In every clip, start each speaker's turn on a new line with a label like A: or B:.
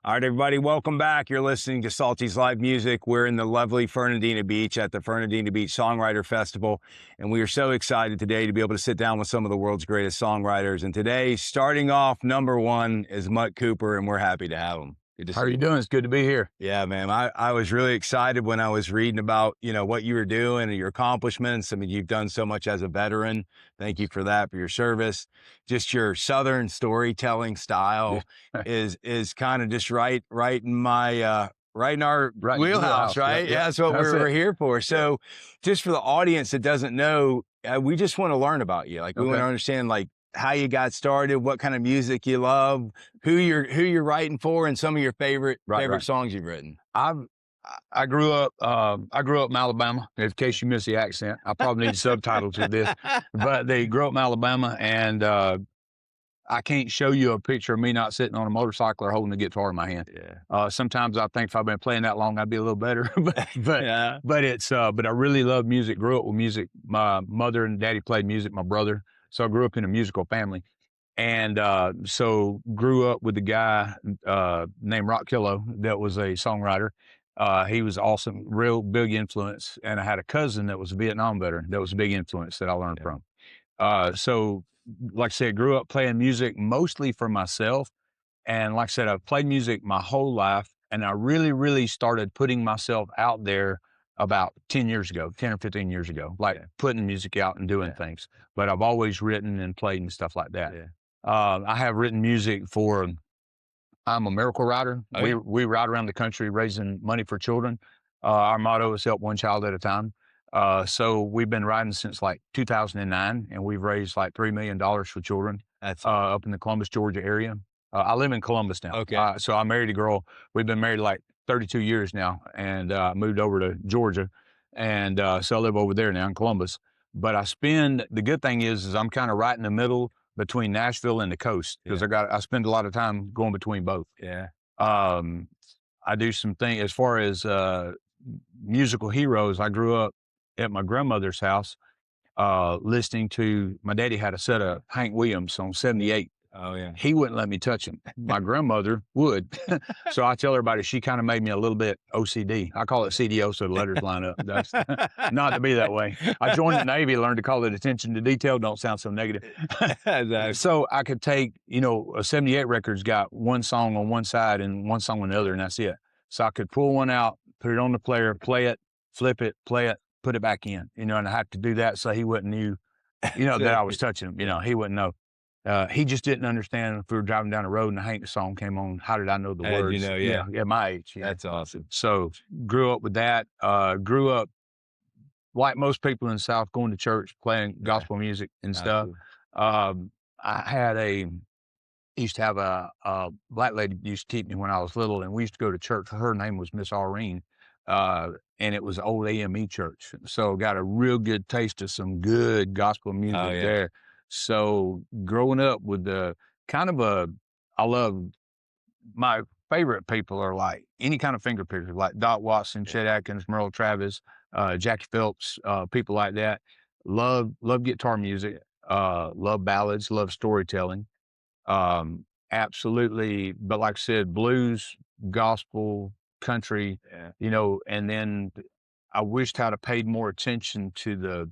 A: All right, everybody, welcome back. You're listening to Salty's Live Music. We're in the lovely Fernandina Beach at the Fernandina Beach Songwriter Festival, and we are so excited today to be able to sit down with some of the world's greatest songwriters. And today, starting off, number one is Mutt Cooper, and we're happy to have him.
B: How are you doing? It's good to be here.
A: Yeah, man. I was really excited when I was reading about, what you were doing and your accomplishments. I mean, you've done so much as a veteran. Thank you for that, for your service. Just your Southern storytelling style is kind of just right in my, right in our wheelhouse, right? Yeah, that's what we're here for. So just for the audience that doesn't know, we just want to learn about you. Like, we want to understand, like, how you got started, what kind of music you love, who you're writing for, and some of your favorite songs you've written.
B: I grew up in Alabama. In case you missed the accent, I probably need subtitles with this. But they grew up in Alabama, and I can't show you a picture of me not sitting on a motorcycle or holding a guitar in my hand.
A: Yeah.
B: Sometimes I think if I've been playing that long, I'd be a little better. but I really love music. Grew up with music. My mother and daddy played music. My brother. So I grew up in a musical family, and so grew up with a guy named Rock Killough that was a songwriter. He was awesome, real big influence. And I had a cousin that was a Vietnam veteran that was a big influence that I learned from. So like I said, grew up playing music mostly for myself. And like I said, I've played music my whole life, and I really, really started putting myself out there about 10 years ago, 10 or 15 years ago, like putting music out and doing things. But I've always written and played and stuff like that. I have written music for, I'm a miracle writer. We ride around the country raising money for children. Our motto is help one child at a time. So we've been riding since like 2009, and we've raised like $3 million for children. That's up in the Columbus, Georgia area. I live in Columbus now. So I married a girl. We've been married like 32 years now, and moved over to Georgia, and so I live over there now in Columbus. But the good thing is I'm kind of right in the middle between Nashville and the coast, because I spend a lot of time going between both. I do some things as far as musical heroes. I grew up at my grandmother's house listening to, my daddy had a set of Hank Williams on 78.
A: Oh, yeah.
B: He wouldn't let me touch him. My grandmother would. So I tell everybody she kind of made me a little bit OCD. I call it CDO so the letters line up. That's not to be that way. I joined the Navy, learned to call it attention to detail. Don't sound so negative. So I could take, a 78 record's got one song on one side and one song on the other, and that's it. So I could pull one out, put it on the player, play it, flip it, play it, put it back in, and I have to do that so he wouldn't knew, that I was touching him. He wouldn't know. He just didn't understand if we were driving down the road and the Hank song came on, how did I know the words? At my age.
A: That's awesome.
B: So grew up with that. Grew up like most people in the South, going to church, playing gospel music and stuff. I used to have a black lady used to teach me when I was little, and we used to go to church. Her name was Miss Aureen, and it was old AME church. So got a real good taste of some good gospel music there. So growing up with I love, my favorite people are like any kind of finger pickers, like Doc Watson, Chet Atkins, Merle Travis, Jackie Phelps, people like that. Love guitar music, love ballads, love storytelling. Absolutely. But like I said, blues, gospel, country, and then I wished I'd have paid more attention to the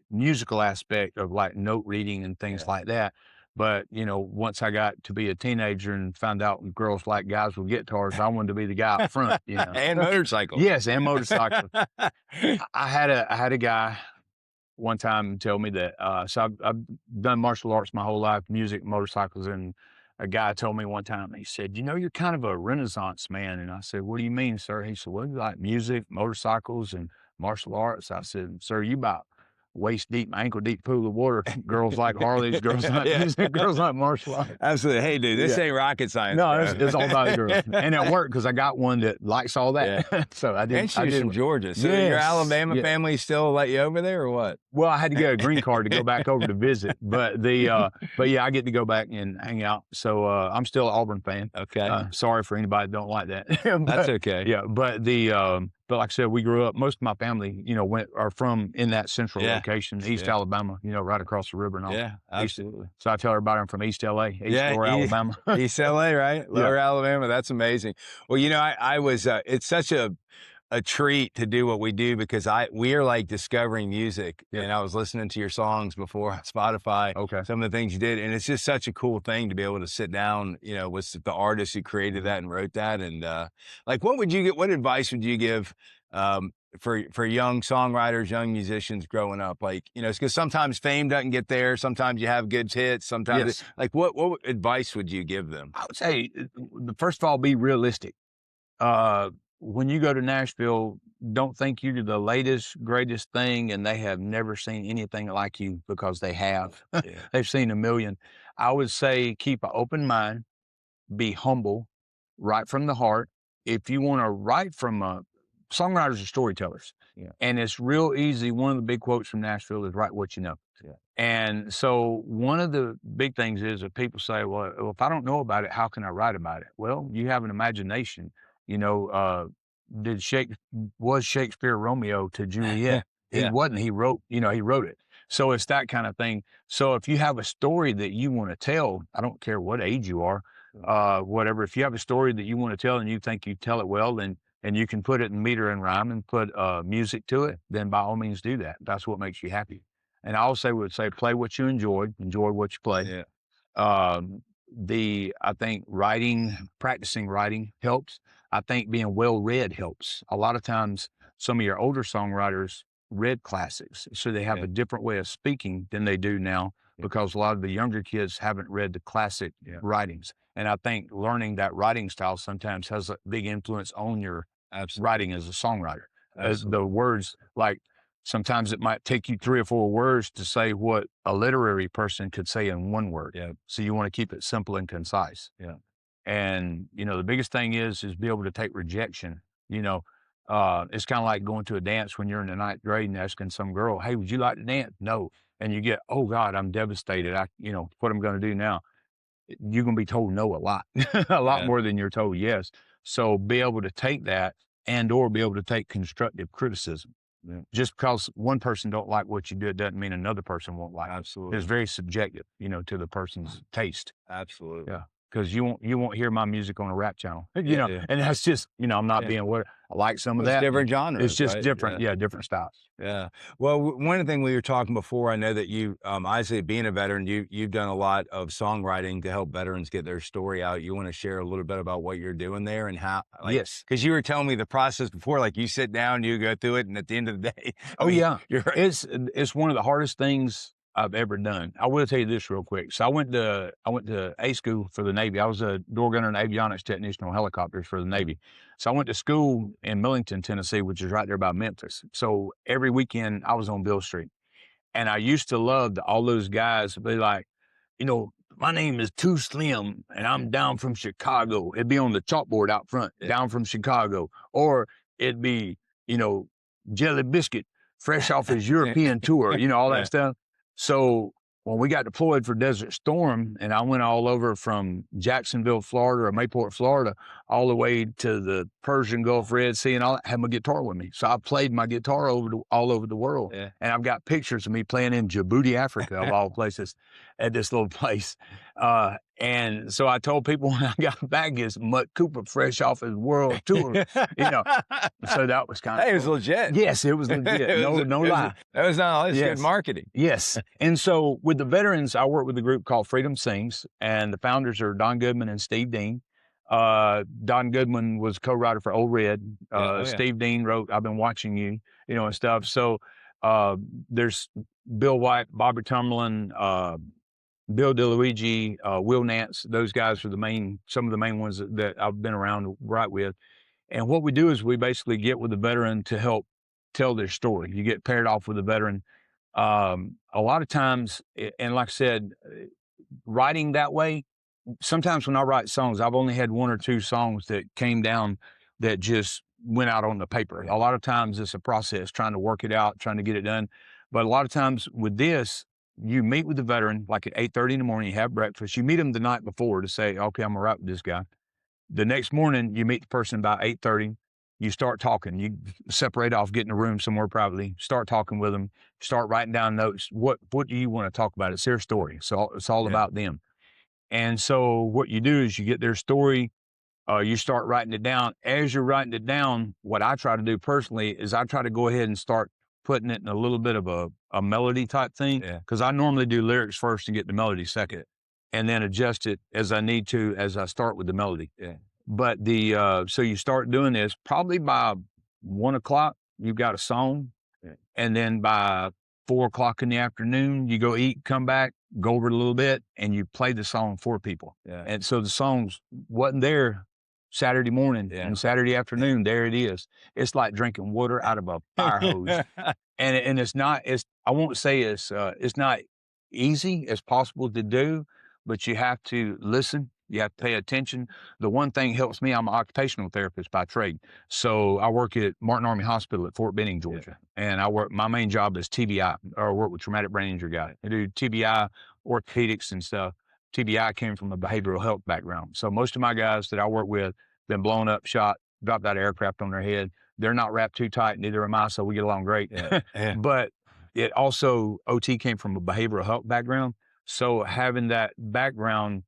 B: musical aspect of like note reading and things like that. But, once I got to be a teenager and found out girls like guys with guitars, I wanted to be the guy up front,
A: And motorcycles.
B: Yes, and motorcycles. I had a guy one time tell me that, so I've done martial arts my whole life, music, motorcycles, and a guy told me one time, he said, you're kind of a Renaissance man. And I said, what do you mean, sir? He said, well, you like music, motorcycles, and martial arts. I said, sir, you about waist deep, ankle deep pool of water. Girls like Harleys, girls like music, girls like martial arts.
A: Absolutely. Hey, dude, this ain't rocket science.
B: No, it's all about the girls. And it worked because I got one that likes all that. So I did.
A: And she's from Georgia. So your Alabama family still let you over there or what?
B: Well, I had to get a green card to go back over to visit. But I get to go back and hang out. So I'm still an Auburn fan.
A: Okay.
B: Sorry for anybody that don't like that.
A: That's okay.
B: Yeah. But but like I said, we grew up, most of my family, are from in that central
A: Yeah.
B: location, East
A: Yeah.
B: Alabama, right across the river and all.
A: Yeah,
B: East,
A: absolutely.
B: so I tell everybody I'm from East LA, East
A: Yeah,
B: Lower Alabama.
A: East LA, right?
B: Yeah.
A: Lower Alabama, that's amazing. Well, I was, it's such a treat to do what we do because we are like discovering music,
B: Yeah.
A: and I was listening to your songs before on Spotify,
B: Okay.
A: some of the things you did, and it's just such a cool thing to be able to sit down, with the artist who created that and wrote that, and, like, what advice would you give, for young songwriters, young musicians growing up? Like, because sometimes fame doesn't get there, sometimes you have good hits, sometimes
B: Yes.
A: like, what advice would you give them?
B: I would say, first of all, be realistic. Uh, when you go to Nashville, don't think you're the latest, greatest thing, and they have never seen anything like you because they have.
A: Yeah.
B: They've seen a million. I would say keep an open mind, be humble, write from the heart. If you want to write from songwriters are storytellers.
A: Yeah.
B: And it's real easy. One of the big quotes from Nashville is write what you know.
A: Yeah.
B: And so one of the big things is that people say, well, if I don't know about it, how can I write about it? Well, you have an imagination. You know, was Shakespeare Romeo to Juliet? He
A: Yeah.
B: wasn't. He wrote it. So it's that kind of thing. So if you have a story that you want to tell, I don't care what age you are, whatever. If you have a story that you want to tell and you think you tell it well, then and you can put it in meter and rhyme and put music to it, then by all means do that. That's what makes you happy. And I also would say play what you enjoy what you play.
A: Yeah.
B: I think practicing writing helps. I think being well read helps. A lot of times, some of your older songwriters read classics, so they have
A: Yeah.
B: a different way of speaking than they do now because a lot of the younger kids haven't read the classic writings. And I think learning that writing style sometimes has a big influence on your writing as a songwriter. The words, like sometimes it might take you 3 or 4 words to say what a literary person could say in 1 word.
A: Yeah.
B: So you want to keep it simple and concise.
A: Yeah.
B: And, the biggest thing is be able to take rejection. It's kind of like going to a dance when you're in the 9th grade and asking some girl, hey, would you like to dance? No. And you get, oh God, I'm devastated. What I'm going to do now. You're going to be told no a lot, a lot more than you're told yes. So be able to take that or be able to take constructive criticism. Yeah. Just because one person don't like what you do, it doesn't mean another person won't like it.
A: Absolutely.
B: It's very subjective, to the person's taste.
A: Absolutely.
B: Yeah. Because you won't hear my music on a rap channel,
A: Yeah.
B: and that's just, I'm not being what I like some of that.
A: Different genres.
B: It's just
A: right?
B: different. Yeah. Different styles.
A: Yeah. Well, one of the things we were talking before, I know that you, obviously being a veteran, you've done a lot of songwriting to help veterans get their story out. You want to share a little bit about what you're doing there and how,
B: Yes.
A: Because you were telling me the process before, like you sit down, you go through it, and at the end of the day,
B: you're right. It's one of the hardest things I've ever done. I will tell you this real quick. So I went to A school for the Navy. I was a door gunner and avionics technician on helicopters for the Navy. So I went to school in Millington, Tennessee, which is right there by Memphis. So every weekend I was on Bill Street. And I used to love all those guys to be like, my name is Too Slim and I'm down from Chicago. It'd be on the chalkboard out front, down from Chicago. Or it'd be, Jelly Biscuit, fresh off his European tour, all that stuff. So when we got deployed for Desert Storm and I went all over from Jacksonville, Florida, or Mayport, Florida, all the way to the Persian Gulf, Red Sea, and all that, had my guitar with me. So I played my guitar all over the world. Yeah. And I've got pictures of me playing in Djibouti, Africa, of all places, at this little place. And so I told people when I got back, is Mutt Cooper fresh off his world tour, So that was kind of
A: it was legit.
B: Yes, it was legit. No lie.
A: That was not good marketing.
B: Yes. And so with the veterans, I work with a group called Freedom Sings, and the founders are Don Goodman and Steve Dean. Don Goodman was co-writer for Old Red. Steve Dean wrote I've Been Watching You, and stuff. So there's Bill White, Bobby Tumlin, Bill DeLuigi, Will Nance. Those guys are some of the main ones that I've been around to write with. And what we do is we basically get with the veteran to help tell their story. You get paired off with a veteran. A lot of times, and like I said, writing that way, sometimes when I write songs, I've only had 1 or 2 songs that came down that just went out on the paper. A lot of times it's a process, trying to work it out, trying to get it done. But a lot of times with this, you meet with the veteran like at 8:30 in the morning, you have breakfast, you meet them the night before to say, okay, I'm gonna write with this guy. The next morning, you meet the person about 8:30. you start talking. You separate off, get in a room somewhere privately, start talking with them, start writing down notes. What do you want to talk about? It's their story. So it's all
A: Yeah.
B: about them. And so what you do is you get their story, you start writing it down. As you're writing it down, what I try to do personally is I try to go ahead and start putting it in a little bit of a melody type thing,
A: Yeah.
B: because I normally do lyrics first and get the melody second, and then adjust it as I need to as I start with the melody.
A: Yeah.
B: But so you start doing this probably by 1 o'clock, you've got a song.
A: Yeah.
B: And then by 4 o'clock in the afternoon, you go eat, come back, go over it a little bit, and you play the song for people.
A: Yeah.
B: And so the songs wasn't there Saturday morning and Saturday afternoon. There it is. It's like drinking water out of a fire hose. And I won't say it's not easy as possible to do, but you have to listen. You have to pay attention. The one thing helps me, I'm an occupational therapist by trade. So I work at Martin Army Hospital at Fort Benning, Georgia. And my main job is TBI, or work with traumatic brain injury guys. I do TBI, orthopedics and stuff. TBI came from a behavioral health background. So most of my guys that I work with been blown up, shot, dropped out of aircraft on their head. They're not wrapped too tight, neither am I, so we get along great. But it also, OT came from a behavioral health background. So having that background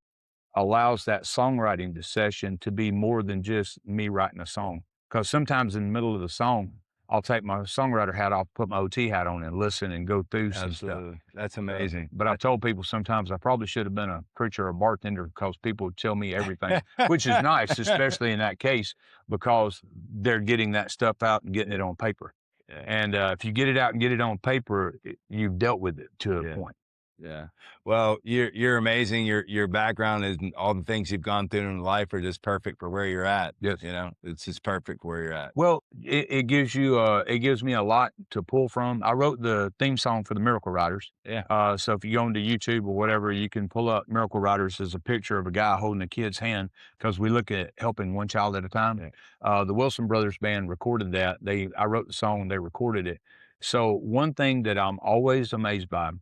B: allows that songwriting session to be more than just me writing a song. Because sometimes in the middle of the song, I'll take my songwriter hat off, put my OT hat on, and listen and go through some stuff.
A: That's amazing.
B: But I told people sometimes I probably should have been a preacher or bartender, because people would tell me everything, which is nice, especially in that case, because they're getting that stuff out and getting it on paper.
A: Yeah.
B: And if you get it out and get it on paper, you've dealt with it to a point.
A: Yeah. Well, you're amazing. Your background and all the things you've gone through in life are just perfect for where you're at.
B: Yes.
A: You know, it's just perfect where you're at.
B: Well, it gives me a lot to pull from. I wrote the theme song for the Miracle Riders.
A: Yeah.
B: So if you go into YouTube or whatever, you can pull up Miracle Riders as a picture of a guy holding a kid's hand, because we look at helping one child at a time. Yeah. The Wilson Brothers band recorded that. I wrote the song, they recorded it. So one thing that I'm always amazed by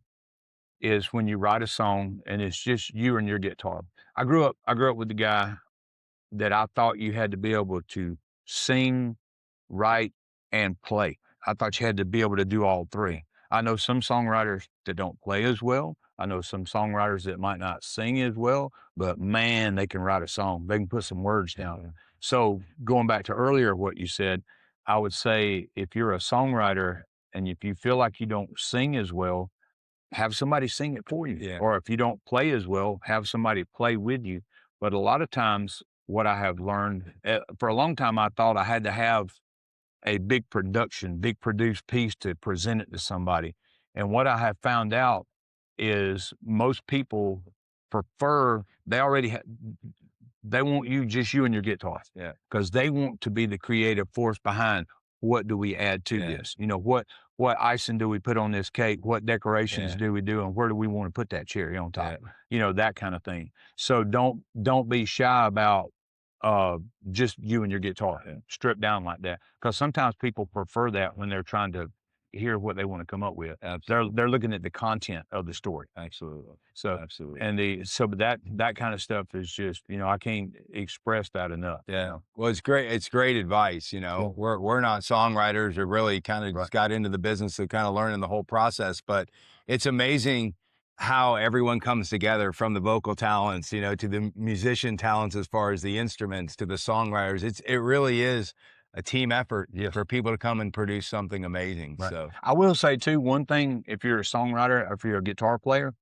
B: is when you write a song and it's just you and your guitar. I grew up with the guy that I thought you had to be able to sing, write, and play. I thought you had to be able to do all three. I know some songwriters that don't play as well. I know some songwriters that might not sing as well, but man, they can write a song. They can put some words down. Yeah. So going back to earlier what you said, I would say if you're a songwriter and if you feel like you don't sing as well, have somebody sing it for you. Yeah. Or if you don't play as well, have somebody play with you. But a lot of times what I have learned, for a long time, I thought I had to have a big produced piece to present it to somebody. And what I have found out is most people prefer, they want just you and your guitar. Yeah. Because they want to be the creative force behind, what do we add to this? You know, what icing do we put on this cake? What decorations do we do? And where do we want to put that cherry on top? Yeah. You know, that kind of thing. So don't be shy about just you and your guitar, stripped down like that. Because sometimes people prefer that when they're trying to hear what they want to come up with. Absolutely. They're looking at the content of the story.
A: Absolutely.
B: So
A: absolutely.
B: And that kind of stuff is just, you know, I can't express that enough.
A: Yeah. You know? Well, it's great. It's great advice. You know, we're not songwriters, or really kind of just got into the business of kind of learning the whole process, but it's amazing how everyone comes together, from the vocal talents, you know, to the musician talents, as far as the instruments, to the songwriters. It really is a team effort for people to come and produce something amazing. Right. So
B: I will say too, one thing, if you're a songwriter or if you're a guitar player,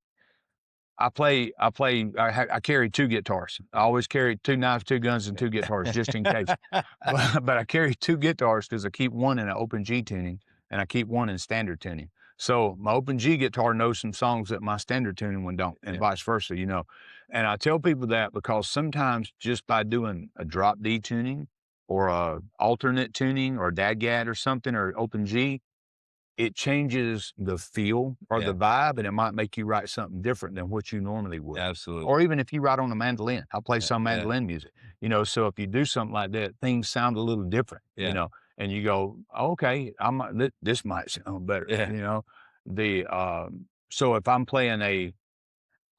B: I carry two guitars. I always carry two knives, two guns, and two guitars, just in case. But I carry two guitars because I keep one in an open G tuning and I keep one in standard tuning. So my open G guitar knows some songs that my standard tuning one don't, and vice versa, you know. And I tell people that because sometimes just by doing a drop D tuning or a alternate tuning or DADGAD or something, or open G, it changes the feel or the vibe, and it might make you write something different than what you normally would.
A: Absolutely.
B: Or even if you write on a mandolin, I play some mandolin music, you know, so if you do something like that, things sound a little different, you know, and you go, okay, this might sound better, you know. So if I'm playing a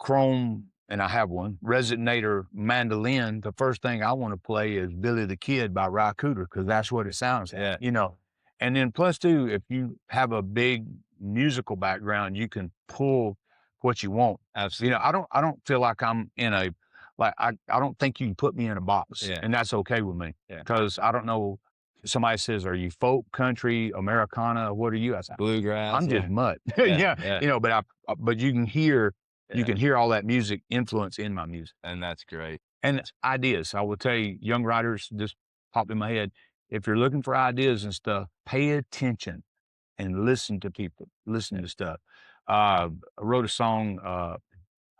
B: chrome and I have one, resonator mandolin, the first thing I want to play is Billy the Kid by Rock Killough, because that's what it sounds like, you know. And then plus too, if you have a big musical background, you can pull what you want.
A: Absolutely.
B: You know, I don't feel like I'm in a, like, I don't think you can put me in a box, and that's okay with me, because I don't know. Somebody says, "Are you folk, country, Americana? What are you?" I said,
A: "Bluegrass."
B: I'm just Mutt. You know. But you can hear, you can hear all that music influence in my music,
A: and that's great.
B: And ideas. I will tell you, young writers, just popped in my head. If you're looking for ideas and stuff, pay attention and listen to people. Listen to stuff. I wrote a song.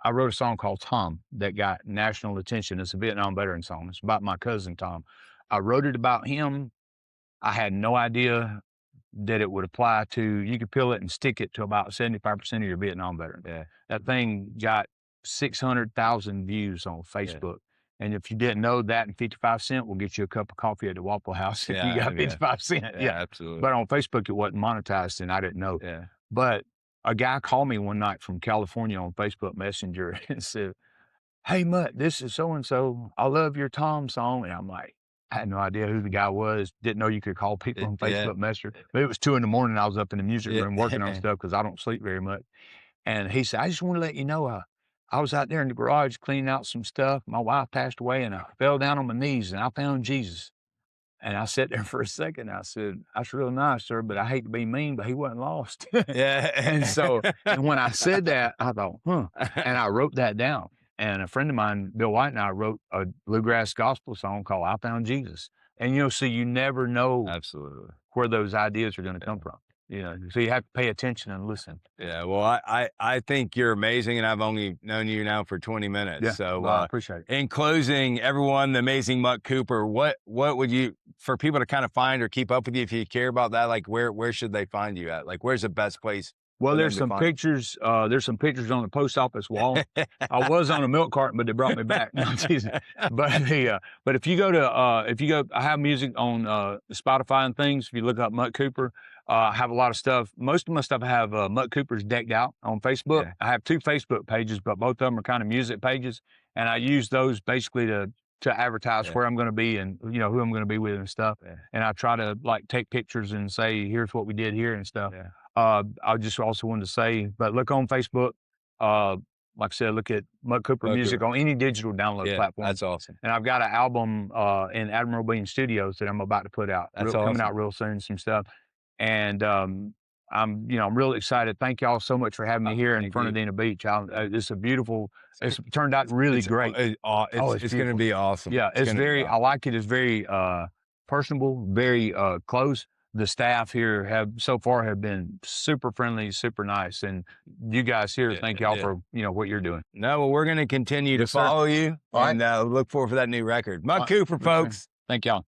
B: I wrote a song called Tom that got national attention. It's a Vietnam veteran song. It's about my cousin Tom. I wrote it about him. I had no idea that it would apply to, you could peel it and stick it to about 75% of your Vietnam veterans. That thing got 600,000 views on Facebook. And if you didn't know, that and 55 cents will get you a cup of coffee at the Waffle House if you got 55 cents.
A: Absolutely.
B: But on Facebook, it wasn't monetized, and I didn't know. But a guy called me one night from California on Facebook Messenger and said, "Hey, Mutt, this is so-and-so. I love your Tom song." And I'm like, I had no idea who the guy was. Didn't know you could call people on Facebook Messenger. But it was 2 a.m. I was up in the music room working on stuff because I don't sleep very much. And he said, "I just want to let you know, I was out there in the garage cleaning out some stuff. My wife passed away, and I fell down on my knees, and I found Jesus." And I sat there for a second. I said, "That's real nice, sir, but I hate to be mean, but he wasn't lost." And so, and when I said that, I thought, and I wrote that down. And a friend of mine, Bill White, and I wrote a bluegrass gospel song called "I Found Jesus." And, you know, so you never know where those ideas are going to come from. You know, so you have to pay attention and listen.
A: Well, I think you're amazing, and I've only known you now for 20 minutes. So
B: well, I appreciate it.
A: In closing, everyone, the amazing Mutt Cooper, what would you, for people to kind of find or keep up with you, if you care about that, like where should they find you at? Like, where's the best place?
B: Well, there's some pictures. There's some pictures on the post office wall. I was on a milk carton, but they brought me back. No, but if you go, I have music on Spotify and things. If you look up Mutt Cooper, I have a lot of stuff. Most of my stuff I have Mutt Cooper's decked out on Facebook. I have 2 Facebook pages, but both of them are kind of music pages, and I use those basically to advertise where I'm going to be and, you know, who I'm going to be with and stuff. And I try to like take pictures and say, here's what we did here and stuff. I just also wanted to say, but look on Facebook. Like I said, look at Mutt Cooper music on any digital download platform.
A: That's awesome.
B: And I've got an album in Admiral Bean Studios that I'm about to put out. Coming out real soon, some stuff. And I'm really excited. Thank y'all so much for having me here in Fernandina Beach. It's a beautiful. It's turned out really great.
A: It's going to be awesome.
B: It's very. I like it. It's very personable, very close. The staff here have so far been super friendly, super nice, and you guys here, thank y'all for what you're doing.
A: No, well, we're going to continue to follow you and look forward for that new record. Mutt Cooper, folks.
B: Thank y'all.